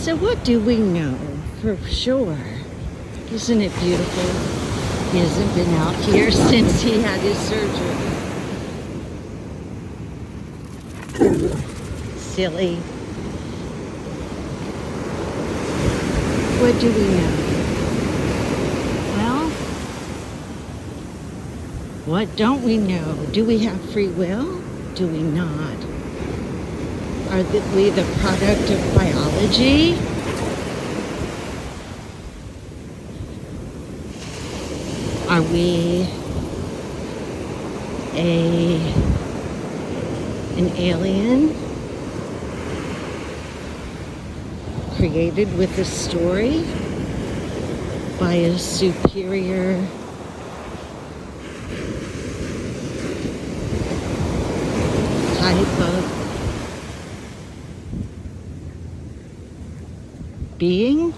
So what do we know for sure? Isn't it beautiful? He hasn't been out here since he had his surgery. Silly. What do we know? Well, what don't we know? Do we have free will? Do we not? Are we the product of biology? Are we an alien created with a story by a superior type of being?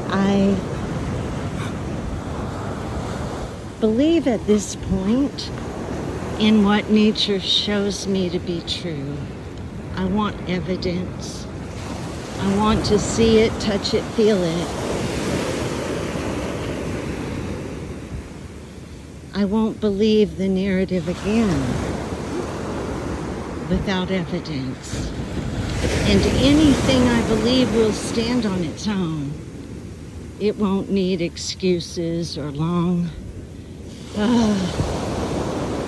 I believe at this point in what nature shows me to be true. I want evidence. I want to see it, touch it, feel it. I won't believe the narrative again without evidence. And anything I believe will stand on its own. It won't need excuses or long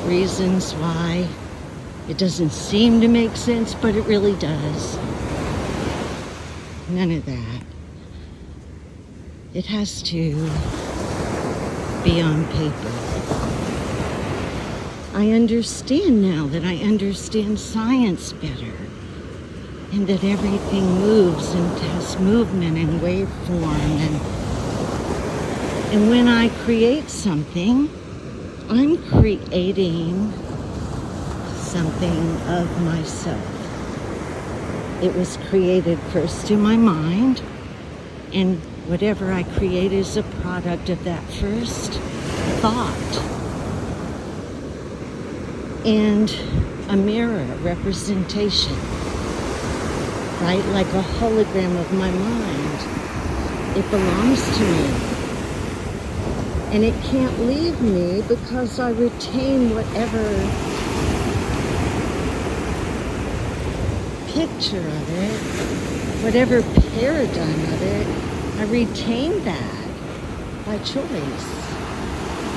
reasons why it doesn't seem to make sense, but it really does. None of that. It has to be on paper. I understand now that I understand science better, and that everything moves and has movement and waveform, and when I create something, I'm creating something of myself. It was created first in my mind, and whatever I create is a product of that first thought. And a mirror representation, right? Like a hologram of my mind. It belongs to me. And it can't leave me because I retain whatever picture of it, whatever paradigm of it, I retain that by choice.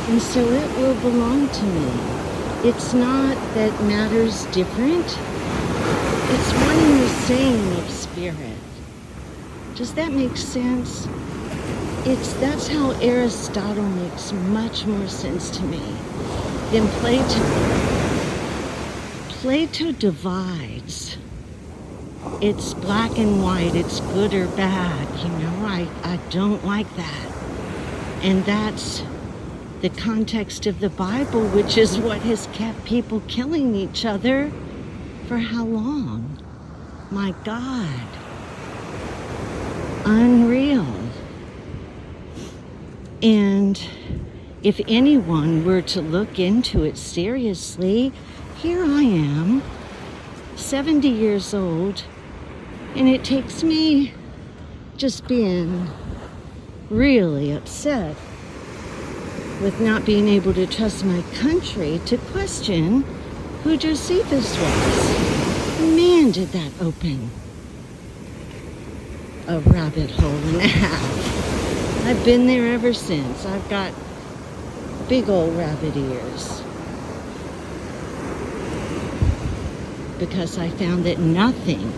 And so it will belong to me. It's not that matter's different. It's one and the same of spirit. Does that make sense? That's how Aristotle makes much more sense to me than Plato. Plato divides. It's black and white, it's good or bad, I don't like that. And that's the context of the Bible, which is what has kept people killing each other for how long? My God. Unreal. And if anyone were to look into it seriously, here I am, 70 years old, and it takes me just being really upset with not being able to trust my country to question who Josephus was. Man, did that open a rabbit hole and a half. I've been there ever since. I've got big old rabbit ears. Because I found that nothing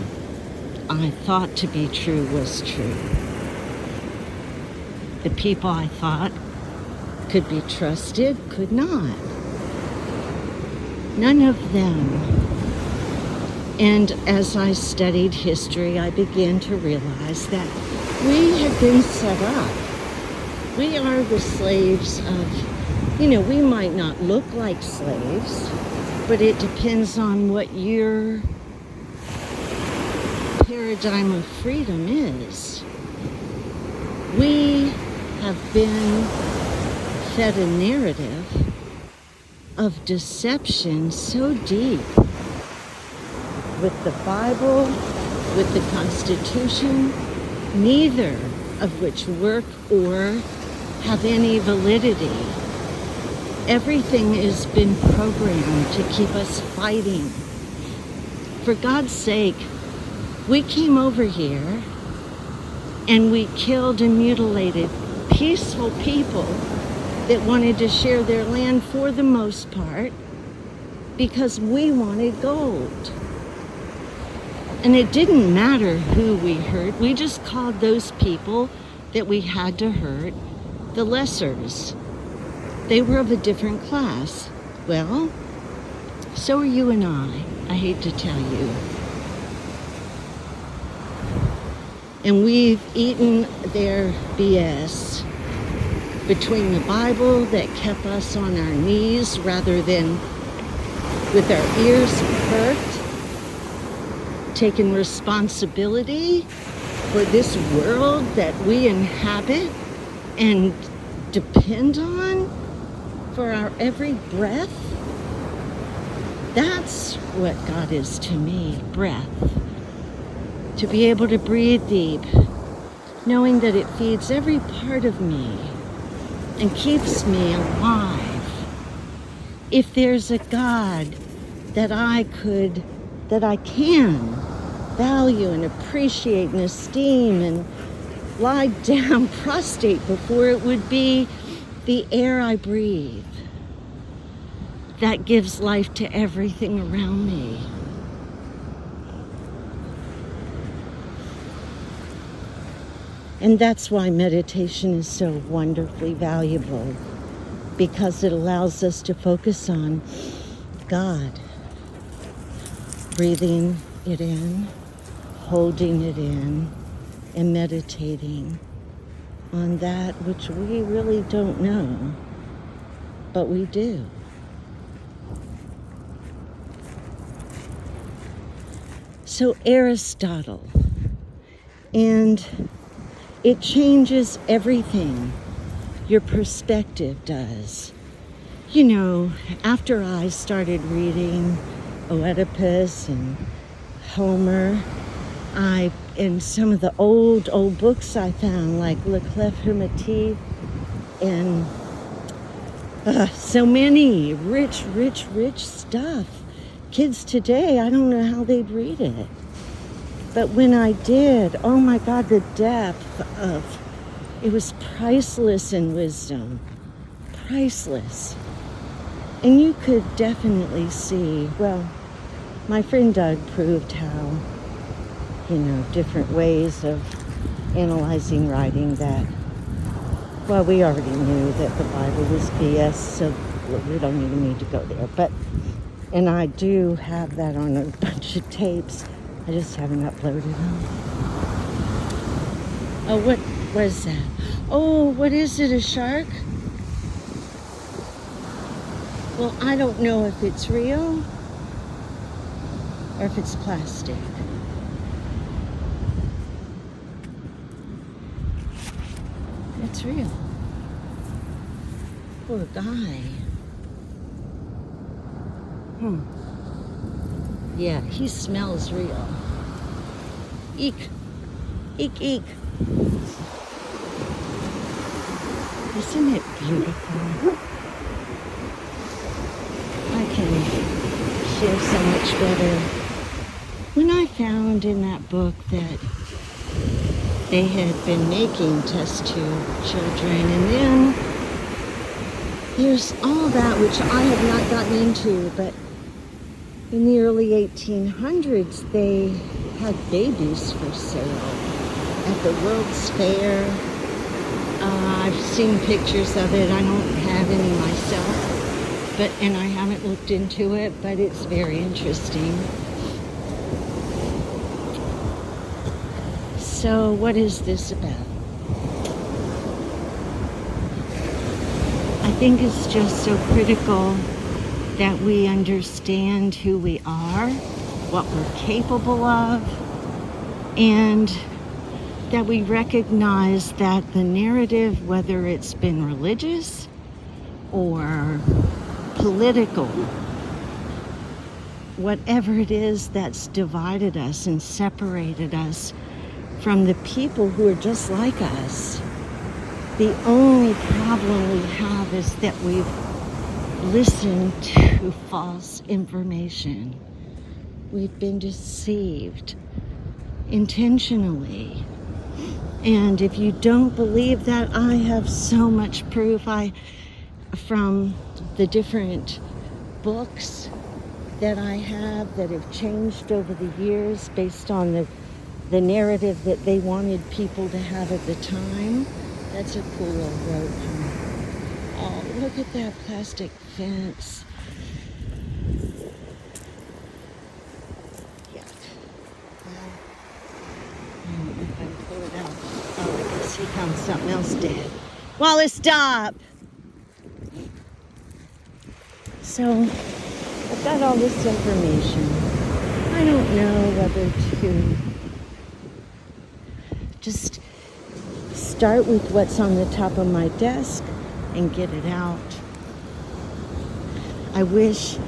I thought to be true was true. The people I thought could be trusted could not. None of them. And as I studied history, I began to realize that we had been set up. We are the slaves of, we might not look like slaves, but it depends on what your paradigm of freedom is. We have been fed a narrative of deception so deep with the Bible, with the Constitution, neither of which work or have any validity. Everything has been programmed to keep us fighting. For God's sake, we came over here and we killed and mutilated peaceful people that wanted to share their land for the most part because we wanted gold. And it didn't matter who we hurt. We just called those people that we had to hurt the lessers. They were of a different class. Well, so are you and I hate to tell you. And we've eaten their BS between the Bible that kept us on our knees rather than with our ears perked, taking responsibility for this world that we inhabit and depend on for our every breath. That's what God is to me, breath. To be able to breathe deep, knowing that it feeds every part of me and keeps me alive. If there's a God that I can value and appreciate and esteem and lie down prostrate before, it would be the air I breathe that gives life to everything around me. And that's why meditation is so wonderfully valuable, because it allows us to focus on God, breathing it in, holding it in, and meditating on that which we really don't know, but we do. So Aristotle, and it changes everything. Your perspective does. You know, after I started reading Oedipus and Homer, and some of the old books I found, like Le Clef Hermetique, and so many rich stuff. Kids today, I don't know how they'd read it. But when I did, oh my God, the depth of, it was priceless in wisdom. Priceless. And you could definitely see, well, my friend Doug proved how, different ways of analyzing writing that, well, we already knew that the Bible was BS, so we don't even need to go there. And I do have that on a bunch of tapes. I just haven't uploaded them. Oh, what was that? Oh, what is it, a shark? Well, I don't know if it's real or if it's plastic. It's real. Poor guy. Yeah, he smells real. Eek. Eek, eek. Isn't it beautiful? I can share so much better. When I found in that book that they had been making test tube children, and then there's all that which I have not gotten into, but in the early 1800s, they had babies for sale at the World's Fair. I've seen pictures of it. I don't have any myself, and I haven't looked into it, but it's very interesting. So what is this about? I think it's just so critical that we understand who we are, what we're capable of, and that we recognize that the narrative, whether it's been religious or political, whatever it is that's divided us and separated us from the people who are just like us. The only problem we have is that we've listened to false information. We've been deceived intentionally. And if you don't believe that, I have so much proof. From the different books that I have that have changed over the years based on the narrative that they wanted people to have at the time. That's a cool old road. Oh, look at that plastic fence. Yeah. If I pull it out. Oh, I guess he found something else dead. Wallace, stop! So, I've got all this information. I don't know whether to just start with what's on the top of my desk and get it out. I wish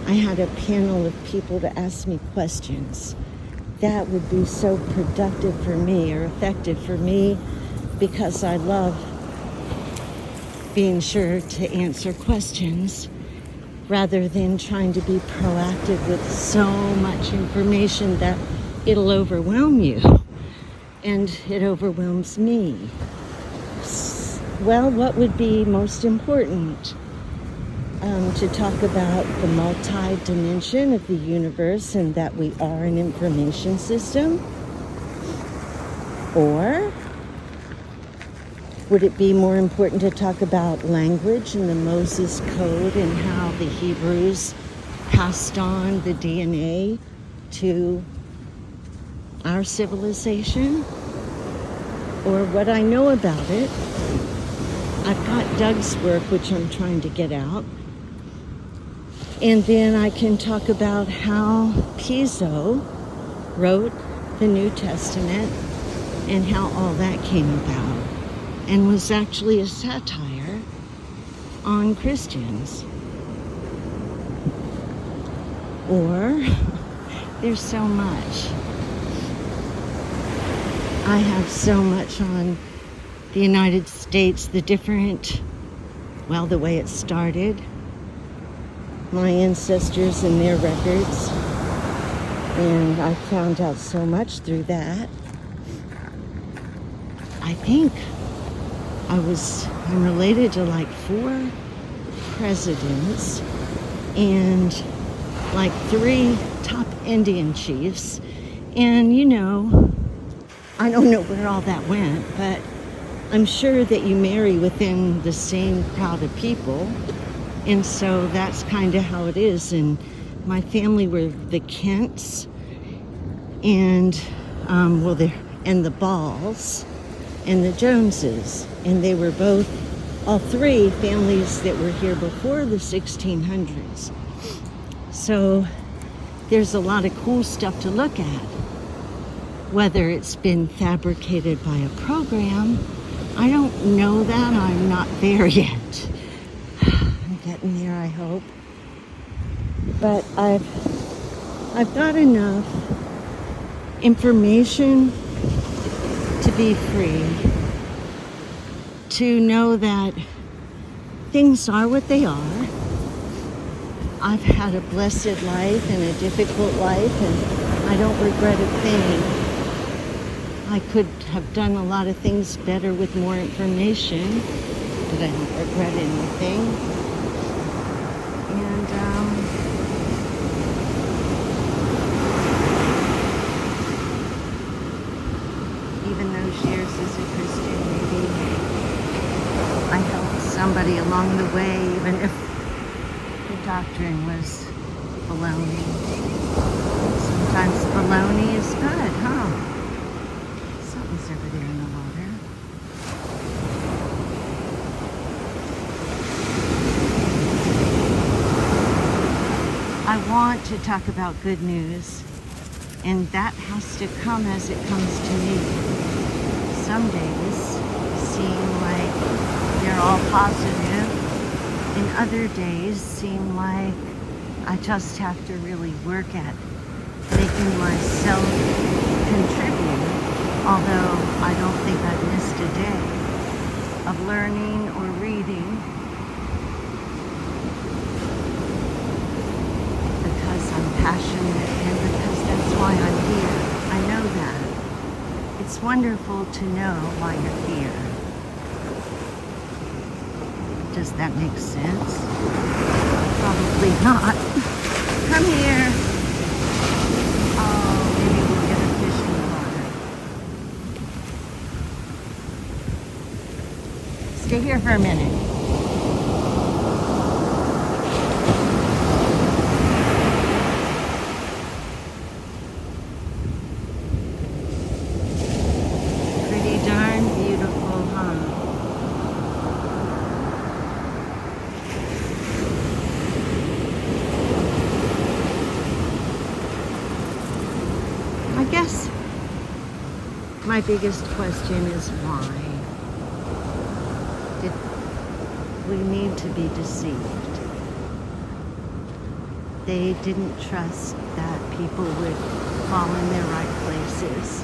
I had a panel of people to ask me questions. That would be so productive for me, or effective for me, because I love being sure to answer questions rather than trying to be proactive with so much information that it'll overwhelm you. And it overwhelms me. Well, what would be most important? To talk about the multi-dimension of the universe and that we are an information system? Or would it be more important to talk about language and the Moses Code and how the Hebrews passed on the DNA to our civilization? Or what I know about it? I've got Doug's work, which I'm trying to get out. And then I can talk about how Piso wrote the New Testament and how all that came about and was actually a satire on Christians. Or there's so much. I have so much on the United States, the way it started, my ancestors and their records, and I found out so much through that. I think I'm related to like 4 presidents and like 3 top Indian chiefs, and I don't know where all that went, but I'm sure that you marry within the same crowd of people. And so that's kind of how it is. And my family were the Kents and, and the Balls and the Joneses. And they were all 3 families that were here before the 1600s. So there's a lot of cool stuff to look at. Whether it's been fabricated by a program, I don't know that. I'm not there yet. I'm getting there, I hope. But I've got enough information to be free, to know that things are what they are. I've had a blessed life and a difficult life, and I don't regret a thing. I could have done a lot of things better with more information, but I don't regret anything. And even those years as a Christian, maybe I helped somebody along the way, even if the doctrine was baloney. Sometimes baloney is good, huh? Something's over there in the water. I want to talk about good news, and that has to come as it comes to me. Some days seem like they're all positive, other days seem like I just have to really work at making myself contribute, although I don't think I've missed a day of learning or reading, because I'm passionate and because that's why I'm here. I know that. It's wonderful to know why you're here. Does that make sense? Probably not. Come here. Oh, maybe we'll get a fish in the water. Stay here for a minute. Pretty darn beautiful, huh? I guess my biggest question is why did we need to be deceived? They didn't trust that people would fall in their right places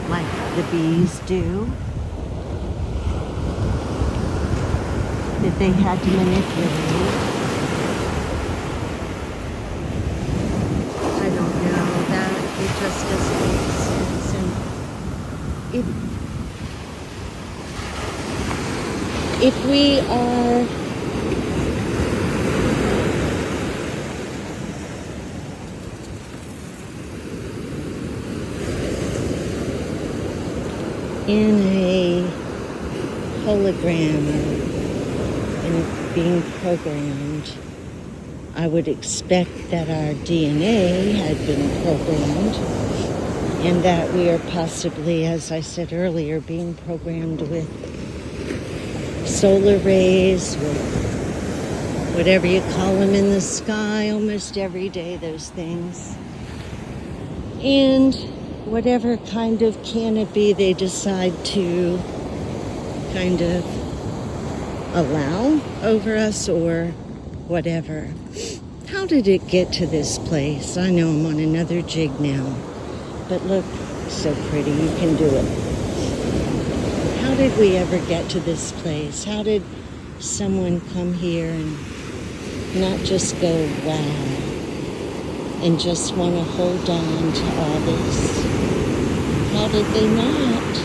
like the bees do. That they had to manipulate. I don't know, that it just doesn't make sense. And if we are in a hologram and being programmed, I would expect that our DNA had been programmed and that we are possibly, as I said earlier, being programmed with solar rays, with whatever you call them in the sky almost every day, those things. And whatever kind of canopy they decide to kind of allow over us or whatever. How did it get to this place? I know I'm on another jig now, but look, so pretty, you can do it. How did we ever get to this place? How did someone come here and not just go, wow, and just want to hold on to all this? How did they not?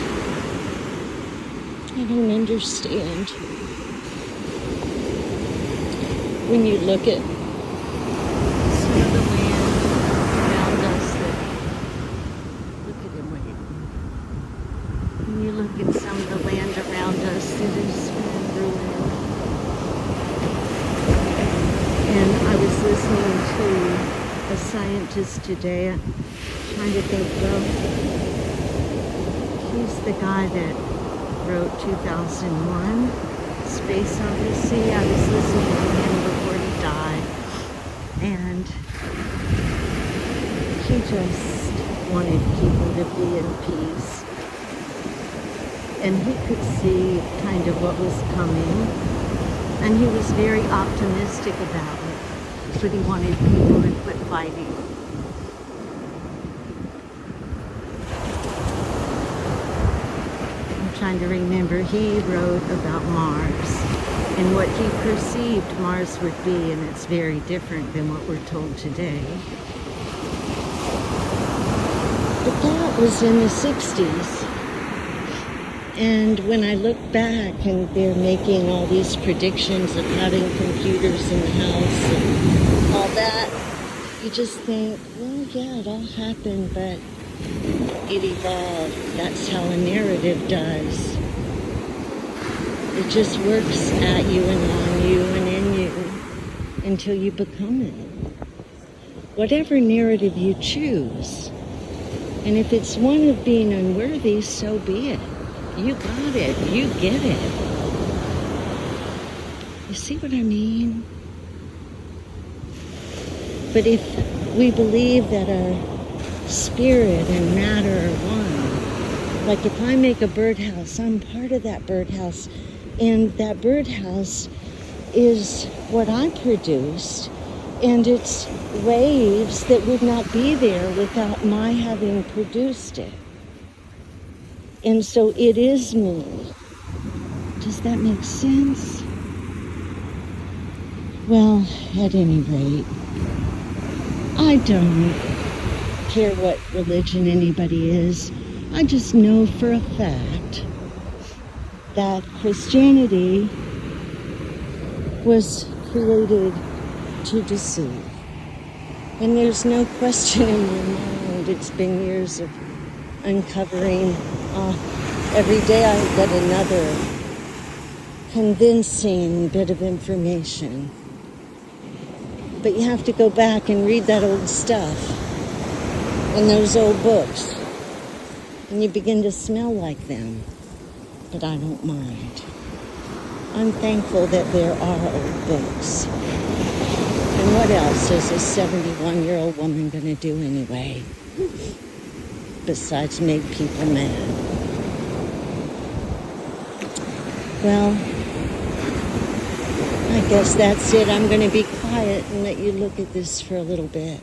I don't understand. When you look at some of the land around us that, look at him waiting. When you look at some of the land around us that is ruined. And I was listening to a scientist today, trying to think, well, he's the guy that wrote 2001, Space Odyssey. I was listening to him before he died, and he just wanted people to be in peace. And he could see kind of what was coming, and he was very optimistic about it, but he wanted people to quit fighting. Trying to remember, he wrote about Mars and what he perceived Mars would be, and it's very different than what we're told today. But that was in the 60s. And when I look back and they're making all these predictions of having computers in the house and all that, you just think, well, yeah, it all happened, but it evolved. That's how a narrative does. It just works at you and on you and in you until you become it. Whatever narrative you choose. And if it's one of being unworthy, so be it. You got it. You get it. You see what I mean? But if we believe that our spirit and matter are one, like if I make a birdhouse, I'm part of that birdhouse, and that birdhouse is what I produced, and it's waves that would not be there without my having produced it. And so it is me. Does that make sense? Well, at any rate, I don't care what religion anybody is. I just know for a fact that Christianity was created to deceive. And there's no question in my mind. It's been years of uncovering. Every day I get another convincing bit of information. But you have to go back and read that old stuff in those old books. And you begin to smell like them. But I don't mind. I'm thankful that there are old books. And what else is a 71-year-old woman going to do anyway? Besides make people mad. Well, I guess that's it. I'm going to be quiet and let you look at this for a little bit.